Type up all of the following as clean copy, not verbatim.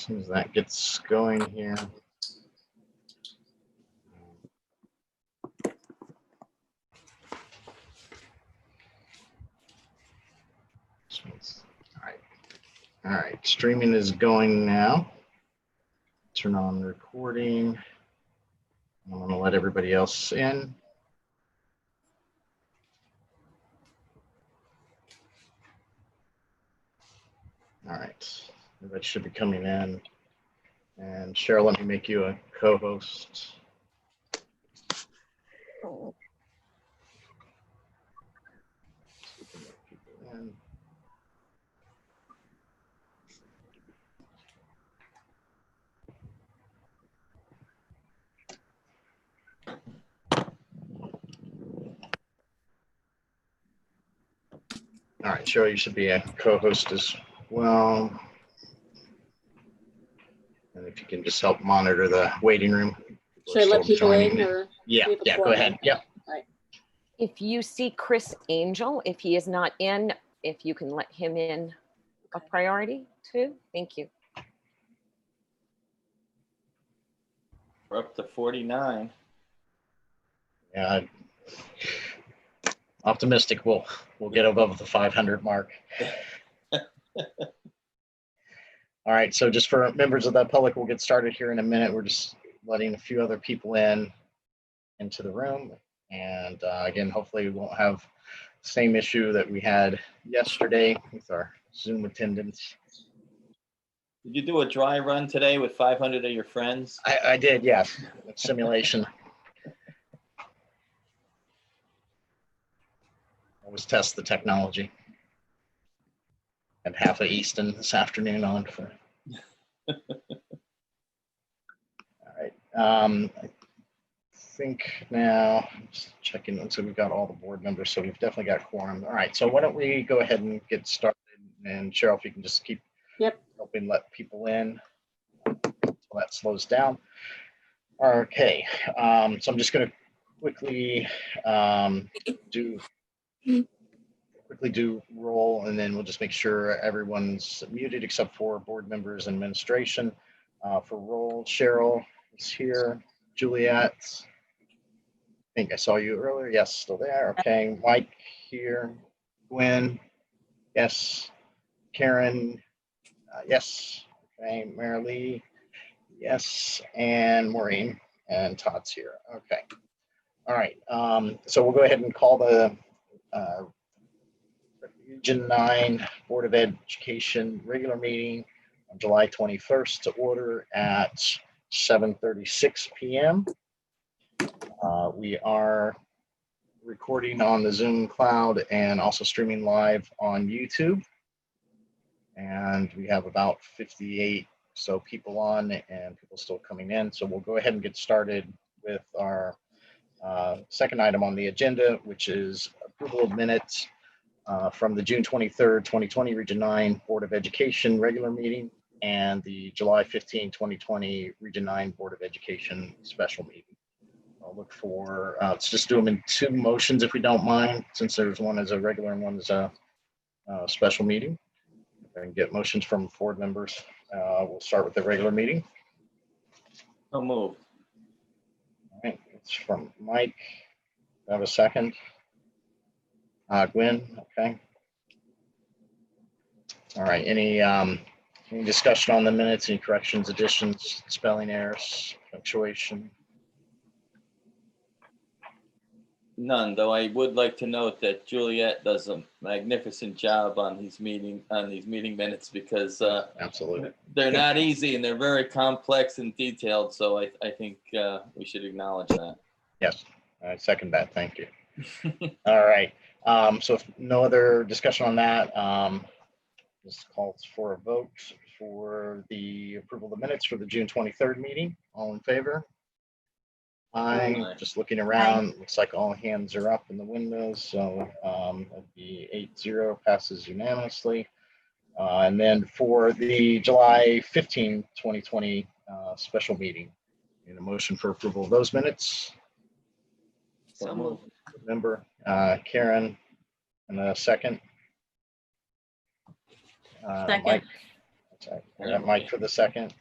soon as that gets going here. All right, streaming is going now. Turn on recording. I'm going to let everybody else in. All right, everybody should be coming in. And Cheryl, let me make you a co-host. All right, Cheryl, you should be a co-host as well. And if you can just help monitor the waiting room. Should I let people in or? Yeah, go ahead. Yep. All right. If you see Chris Angel, if he is not in, if you can let him in a priority too. Thank you. We're up to 49. Yeah, optimistic we'll get above the 500 mark. All right, so just for members of the public, we'll get started here in a minute. We're just letting a few other people into the room. And again, hopefully we won't have the same issue that we had yesterday with our Zoom attendance. Did you do a dry run today with 500 of your friends? I did, yes, with simulation. Always test the technology. And half of Easton this afternoon on for. All right. I think now, just checking, so we've got all the board members, so we've definitely got quorum. All right, so why don't we go ahead and get started, and Cheryl, if you can just keep helping let people in until that slows down. Okay, so I'm just going to quickly do roll, and then we'll just make sure everyone's muted except for board members and administration. For roll, Cheryl is here. Juliet, I think I saw you earlier. Yes, still there. Okay, Mike here. Gwen, yes. Karen, yes. Okay, Marilee, yes. And Maureen and Todd's here. Okay. All right. So we'll go ahead and call the Region 9 Board of Education regular meeting on July 21st to order at 7:36 p.m. We are recording on the Zoom cloud and also streaming live on YouTube. And we have about 58 so people on and people still coming in. So we'll go ahead and get started with our second item on the agenda, which is approval of minutes from the June 23rd, 2020 Region 9 Board of Education regular meeting and the July 15, 2020 Region 9 Board of Education special meeting. I'll look for, let's just do them in two motions if we don't mind, since there's one as a regular and one as a special meeting. And get motions from board members. We'll start with the regular meeting. So moved. All right, it's from Mike. Do I have a second? Gwen, okay. All right, any discussion on the minutes, any corrections, additions, spelling errors, punctuation? None, though I would like to note that Juliet does a magnificent job on these meeting minutes because Absolutely. They're not easy and they're very complex and detailed. So I think we should acknowledge that. Yes, I second that. Thank you. All right. So if no other discussion on that, this calls for a vote for the approval of the minutes for the June 23rd meeting. All in favor? Aye. Just looking around, looks like all hands are up in the windows. So that'd be 8-0, passes unanimously. And then for the July 15, 2020 special meeting, need a motion for approval of those minutes. So moved. Member Karen, and a second. Second. Mike, Sorry, that Mike for the second.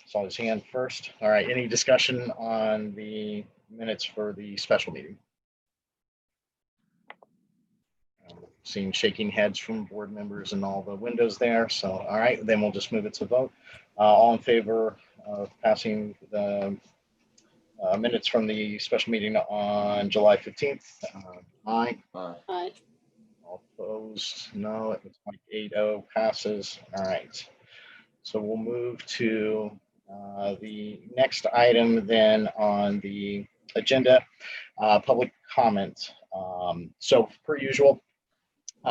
Saw his hand first. All right, any discussion on the minutes for the special meeting? Seeing shaking heads from board members and all the windows there. So, all right, then we'll just move it to vote. All in favor of passing the minutes from the special meeting on July 15th? Aye. Aye. All opposed? No. It looks like 8-0 passes. All right. So we'll move to the next item then on the agenda, public comment. So per usual,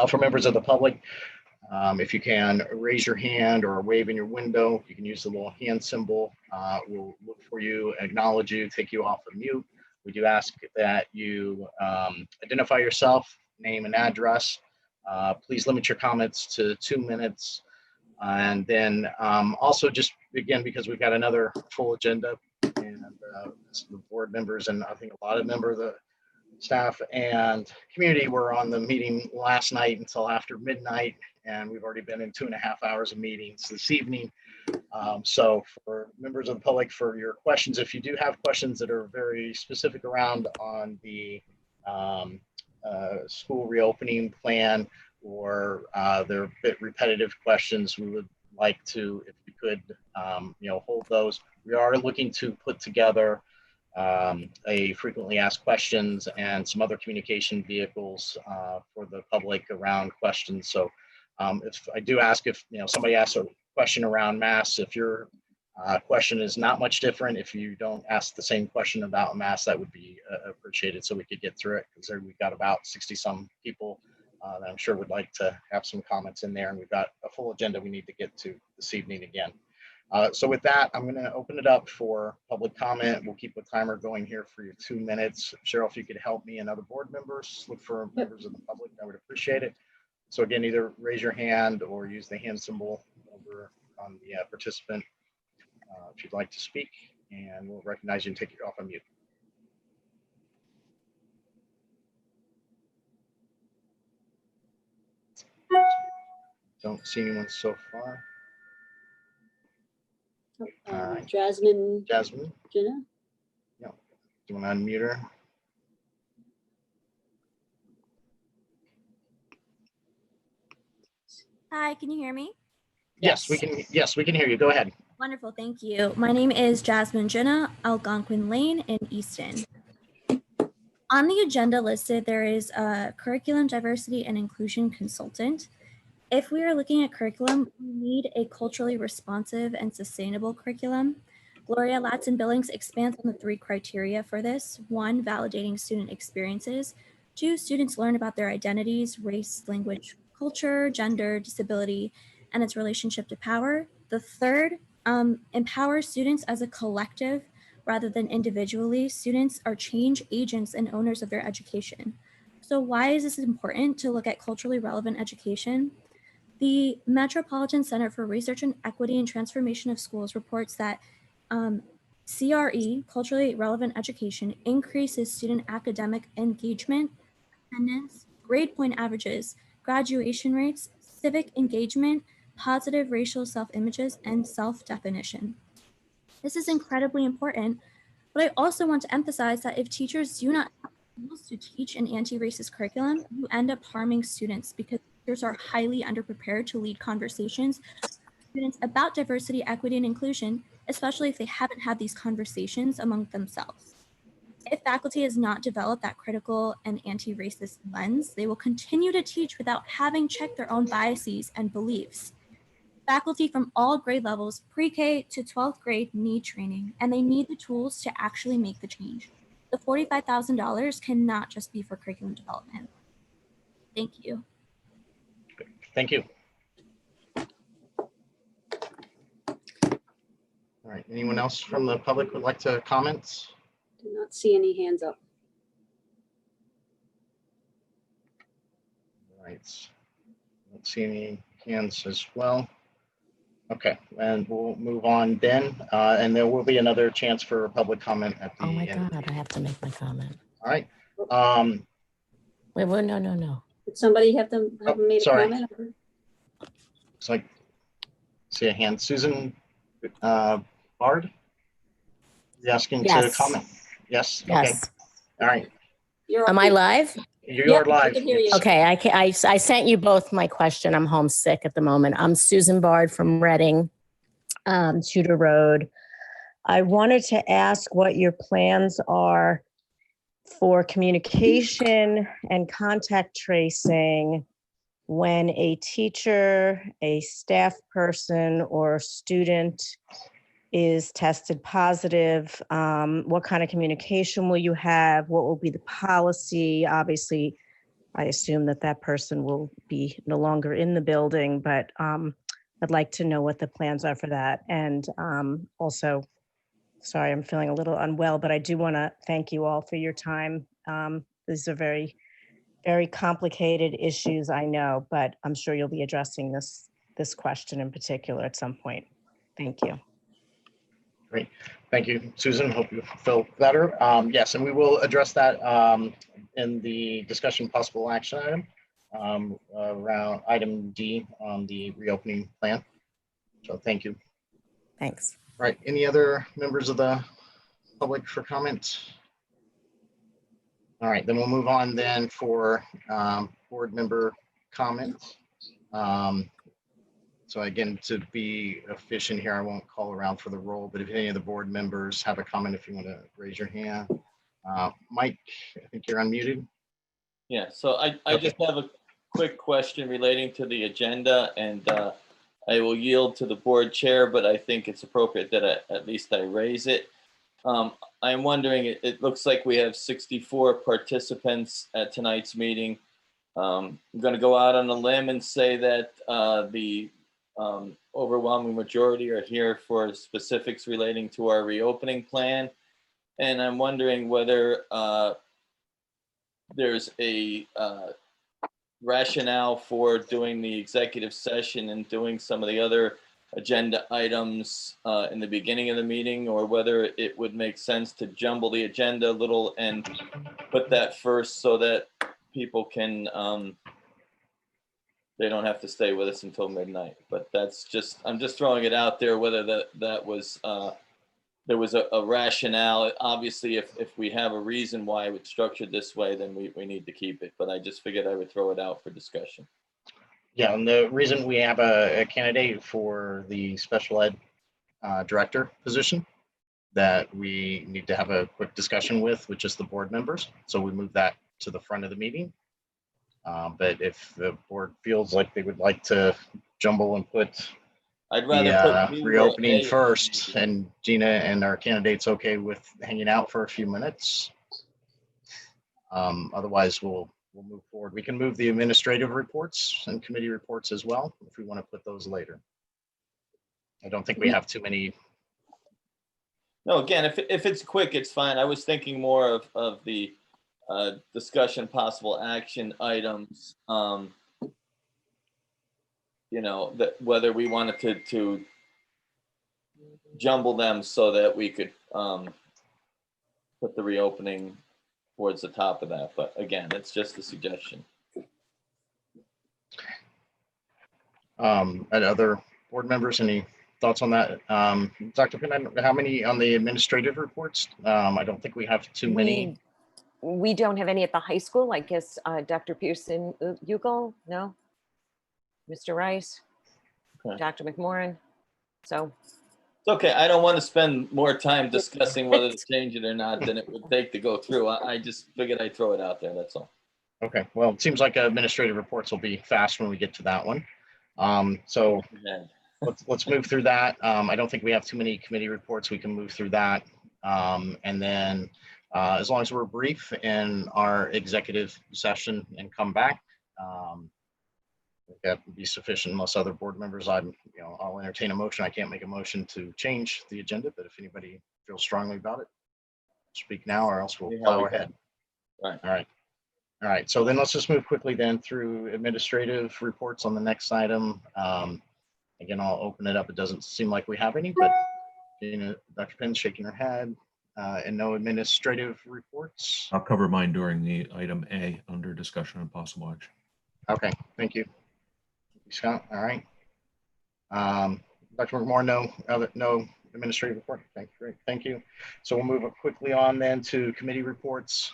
for members of the public, if you can raise your hand or wave in your window, you can use the little hand symbol. We'll look for you, acknowledge you, take you off of mute. We do ask that you identify yourself, name and address. Please limit your comments to 2 minutes. And then also just again, because we've got another full agenda and the board members and I think a lot of members of the staff and community were on the meeting last night until after midnight, and we've already been in 2.5 hours of meetings this evening. So for members of the public, for your questions, if you do have questions that are very specific around on the school reopening plan, or they're a bit repetitive questions, we would like to, if we could, hold those. We are looking to put together a frequently asked questions and some other communication vehicles for the public around questions. So if I do ask, if somebody asks a question around masks, if your question is not much different, if you don't ask the same question about masks, that would be appreciated so we could get through it, because we've got about 60 some people that I'm sure would like to have some comments in there, and we've got a full agenda we need to get to this evening again. So with that, I'm going to open it up for public comment. We'll keep the timer going here for your 2 minutes. Cheryl, if you could help me and other board members look for members of the public, I would appreciate it. So again, either raise your hand or use the hand symbol over on the participant if you'd like to speak, and we'll recognize you and take you off on mute. Don't see anyone so far. Jasmine. Jasmine? Jenna? Yeah. Do you want to unmute her? Hi, can you hear me? Yes, we can. Yes, we can hear you. Go ahead. Wonderful, thank you. My name is Jasmine Jenna, Algonquin Lane in Easton. On the agenda listed, there is a curriculum diversity and inclusion consultant. If we are looking at curriculum, we need a culturally responsive and sustainable curriculum. Gloria Latson-Billings expands on the 3 criteria for this. 1, validating student experiences. 2, students learn about their identities, race, language, culture, gender, disability, and its relationship to power. The 3rd, empower students as a collective rather than individually. Students are change agents and owners of their education. So why is this important to look at culturally relevant education? The Metropolitan Center for Research and Equity and Transformation of Schools reports that CRE, culturally relevant education, increases student academic engagement, attendance, grade point averages, graduation rates, civic engagement, positive racial self-images, and self-definition. This is incredibly important, but I also want to emphasize that if teachers do not have tools to teach an anti-racist curriculum, you end up harming students, because teachers are highly underprepared to lead conversations with students about diversity, equity, and inclusion, especially if they haven't had these conversations among themselves. If faculty has not developed that critical and anti-racist lens, they will continue to teach without having checked their own biases and beliefs. Faculty from all grade levels, pre-K to 12th grade, need training, and they need the tools to actually make the change. The $45,000 cannot just be for curriculum development. Thank you. Thank you. All right, anyone else from the public would like to comment? Do not see any hands up. All right, don't see any hands as well. Okay, and we'll move on then, and there will be another chance for public comment at the Oh my end. God, I have to make my comment. All right. Wait, no. Did somebody have them Oh, made sorry. a comment? It's like see a hand. Susan Bard? You asking to Yes. comment? Yes? Okay. Yes. All right. You're Am on I mute. live? You Yep, are live. I can hear you. Yes. Okay, I sent you both my question. I'm homesick at the moment. I'm Susan Bard from Reading, Tudor Road. I wanted to ask what your plans are for communication and contact tracing when a teacher, a staff person, or student is tested positive. What kind of communication will you have? What will be the policy? Obviously, I assume that that person will be no longer in the building, but I'd like to know what the plans are for that. And also, sorry, I'm feeling a little unwell, but I do want to thank you all for your time. These are very, very complicated issues, I know, but I'm sure you'll be addressing this question in particular at some point. Thank you. Great. Thank you, Susan. Hope you feel better. Yes, and we will address that in the discussion possible action item around item D on the reopening plan. So thank you. Thanks. Right. Any other members of the public for comment? All right, then we'll move on then for board member comments. So again, to be efficient here, I won't call around for the roll, but if any of the board members have a comment, if you want to raise your hand. Mike, I think you're unmuted. Yeah, so I Okay. just have a quick question relating to the agenda, and I will yield to the board chair, but I think it's appropriate that at least I raise it. I'm wondering, it looks like we have 64 participants at tonight's meeting. I'm going to go out on a limb and say that the overwhelming majority are here for specifics relating to our reopening plan. And I'm wondering whether there's a rationale for doing the executive session and doing some of the other agenda items in the beginning of the meeting, or whether it would make sense to jumble the agenda a little and put that first so that people can, they don't have to stay with us until midnight. But that's just, I'm just throwing it out there, whether that was, there was a rationale. Obviously, if we have a reason why it was structured this way, then we need to keep it. But I just figured I would throw it out for discussion. Yeah, and the reason we have a candidate for the special ed director position that we need to have a quick discussion with just the board members. So we move that to the front of the meeting. But if the board feels like they would like to jumble and put I'd rather the put reopening A first, and Gina and our candidates okay with hanging out for a few minutes. Otherwise, we'll move forward. We can move the administrative reports and committee reports as well if we want to put those later. I don't think we have too many. No, again, if it's quick, it's fine. I was thinking more of the discussion possible action items. You know, that whether we wanted to jumble them so that we could put the reopening towards the top of that. But again, it's just a suggestion. And other board members, any thoughts on that? Dr. Pinn, how many on the administrative reports? I don't think we have too many. We don't have any at the high school. I guess Dr. Pearson, Ugal, no? Mr. Rice, Okay. Dr. McMorrin. So It's okay. I don't want to spend more time discussing whether to change it or not than it would take to go through. I just figured I'd throw it out there. That's all. Okay, well, it seems like administrative reports will be fast when we get to that one. So Yeah. let's move through that. I don't think we have too many committee reports. We can move through that. And then as long as we're brief in our executive session and come back, that would be sufficient. Most other board members, I'll entertain a motion. I can't make a motion to change the agenda, but if anybody feels strongly about it, speak now or else we'll plow ahead. Right. All right. So then let's just move quickly then through administrative reports on the next item. Again, I'll open it up. It doesn't seem like we have any, but Dr. Penn's shaking her head. And no administrative reports. I'll cover mine during the item A under discussion and possible action. Okay, thank you. Scott, all right. Dr. McMorro, no administrative report. Okay, great. Thank you. So we'll move quickly on then to committee reports.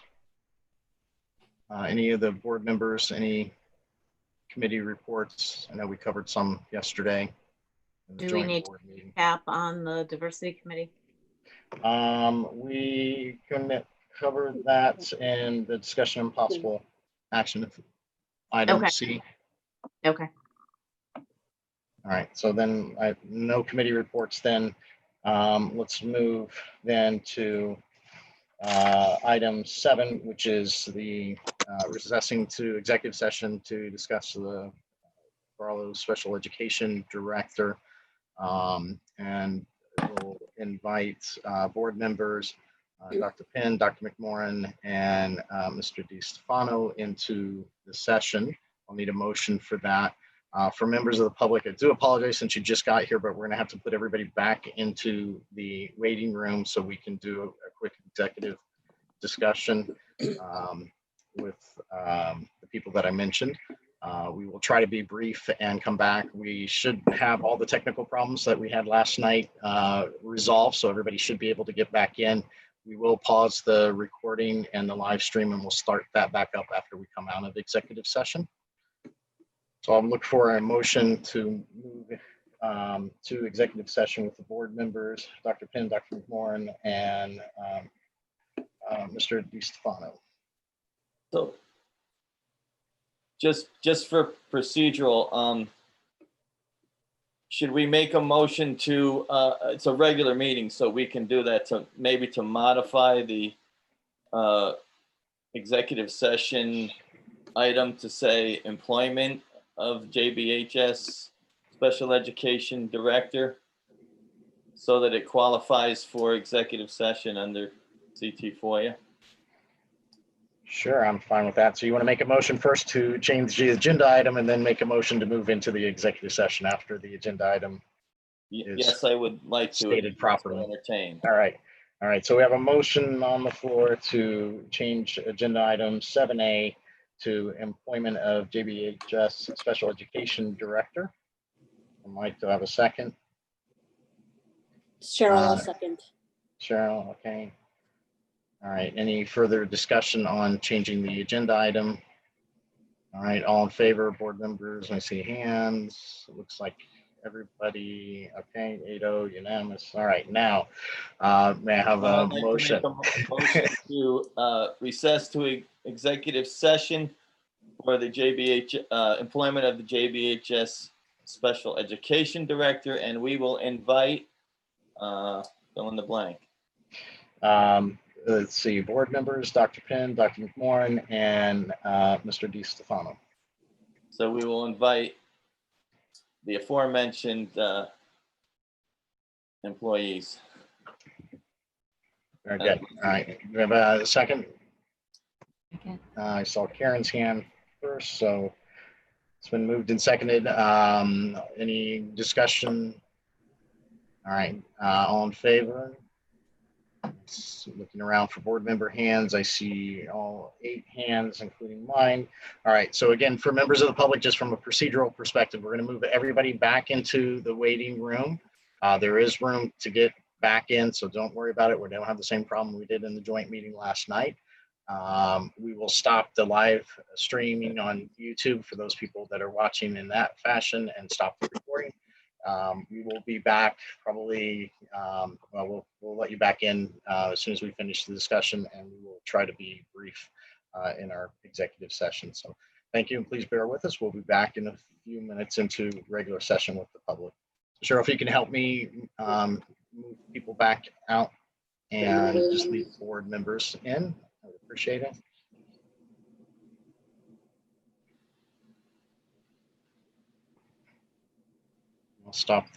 Any of the board members, any committee reports? I know we covered some yesterday. In the Do we joint need board meeting. Cap on the diversity committee? We can cover that in the discussion and possible action item Okay. C. Okay. All right, so then no committee reports then. Let's move then to item 7, which is the recessing to executive session to discuss the Barlow Special Education Director. And we'll invite board members, Dr. Penn, Dr. McMorro, and Mr. DiStefano into the session. I'll need a motion for that. For members of the public, I do apologize since you just got here, but we're going to have to put everybody back into the waiting room so we can do a quick executive discussion with the people that I mentioned. We will try to be brief and come back. We should have all the technical problems that we had last night resolved, so everybody should be able to get back in. We will pause the recording and the live stream, and we'll start that back up after we come out of the executive session. So I'll look for a motion to move to executive session with the board members, Dr. Penn, Dr. McMorro, and Mr. DiStefano. So just for procedural, should we make a motion to, it's a regular meeting, so we can do that, to maybe to modify the executive session item to say employment of JBHS Special Education Director, so that it qualifies for executive session under CT FOIA? Sure, I'm fine with that. So you want to make a motion first to change the agenda item and then make a motion to move into the executive session after the agenda item is Yes, I would like to. stated properly. Entertain. All right. All right. So we have a motion on the floor to change agenda item 7A to employment of JBHS Special Education Director. I might have a second. Cheryl, I'll second. Cheryl, okay. All right, any further discussion on changing the agenda item? All right, all in favor, board members, I see hands. It looks like everybody, okay, 8-0, unanimous. All right, now, may I have a I'd like motion? to make a motion to recess to executive session for the employment of the JBHS Special Education Director, and we will invite, fill in the blank. Let's see, board members, Dr. Penn, Dr. McMorro, and Mr. DiStefano. So we will invite the aforementioned employees. Very good. All right, we have a second. I saw Karen's hand first, so it's been moved and seconded. Any discussion? All right, all in favor? Looking around for board member hands, I see all 8 hands, including mine. All right, so again, for members of the public, just from a procedural perspective, we're going to move everybody back into the waiting room. There is room to get back in, so don't worry about it. We don't have the same problem we did in the joint meeting last night. We will stop the live streaming on YouTube for those people that are watching in that fashion and stop the recording. We will be back probably, well, we'll let you back in as soon as we finish the discussion, and we will try to be brief in our executive session. So thank you, and please bear with us. We'll be back in a few minutes into regular session with the public. Cheryl, if you can help me move people back out and just leave board members in, I would appreciate it. I'll stop the